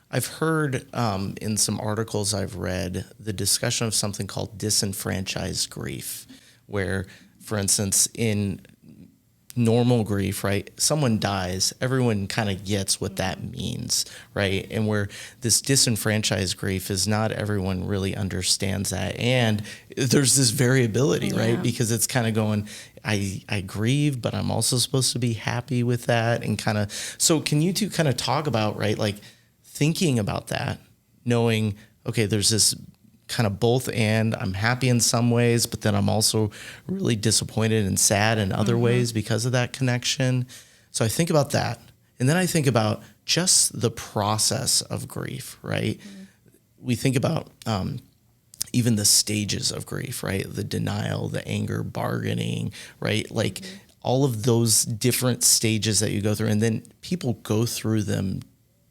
I've heard in some articles I've read the discussion of something called disenfranchised grief, where, for instance, in normal grief, right? Someone dies, everyone kind of gets what that means, right? And where this disenfranchised grief is not everyone really understands that. And there's this variability, right? Because it's kind of going, I grieve, but I'm also supposed to be happy with that. And kind of, so can you two kind of talk about, right? Like thinking about that, knowing, okay, there's this kind of both, and I'm happy in some ways, but then I'm also really disappointed and sad in other ways because of that connection. So I think about that. And then I think about just the process of grief, right? We think about even the stages of grief, right? The denial, the anger, bargaining, right? Like all of those different stages that you go through, and then people go through them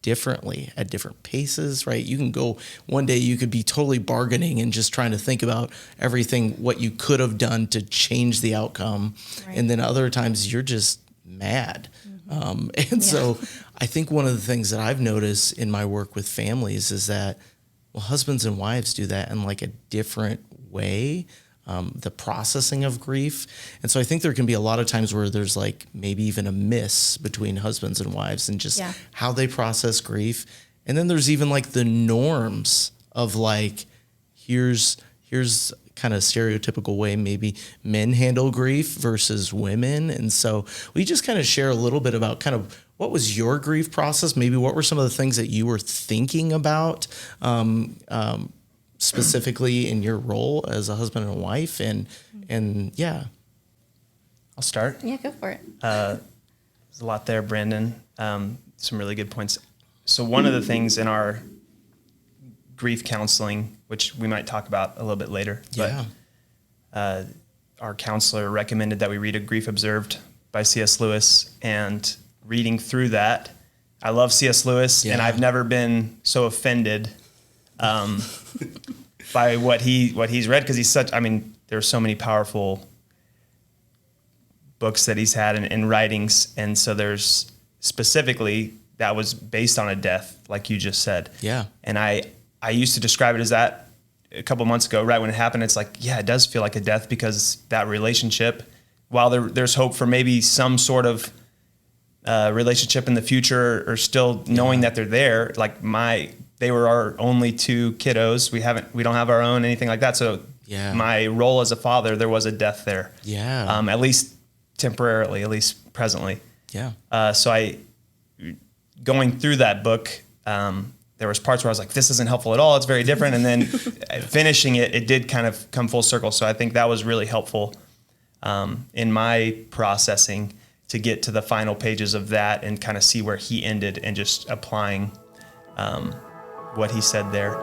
differently at different paces, right? You can go one day, you could be totally bargaining and just trying to think about everything, what you could have done to change the outcome. Right. And then other times you're just mad. So I think one of the things that I've noticed in my work with families is that, well, husbands and wives do that in like a different way. The processing of grief. And so I think there can be a lot of times where there's like maybe even a miss between husbands and wives and just how they process grief. And then there's even like the norms of like, here's kind of stereotypical way maybe men handle grief versus women. And so we just kind of share a little bit about kind of what was your grief process? Maybe what were some of the things that you were thinking about specifically in your role as a husband and a wife, and I'll start. Yeah, go for it. There's a lot there, Brandon. Some really good points. So one of the things in our grief counseling, which we might talk about a little bit later, but our counselor recommended that we read A Grief Observed by C.S. Lewis, and reading through that, I love C.S. Lewis, and I've never been so offended by what he's read, because he's such, I mean, there's so many powerful books that he's had and writings. And so there's specifically that was based on a death, like you just said. Yeah. And I used to describe it as that a couple months ago, right when it happened. It's like, yeah, it does feel like a death, because that relationship, while there's hope for maybe some sort of relationship in the future, or still knowing that they're there, like they were our only two kiddos. We don't have our own, anything like that. So my role as a father, there was a death there. Yeah. At least temporarily, at least presently. Yeah. So going through that book, there was parts where I was like, this isn't helpful at all. It's very different. And then finishing it did kind of come full circle. So I think that was really helpful in my processing to get to the final pages of that and kind of see where he ended and just applying what he said there.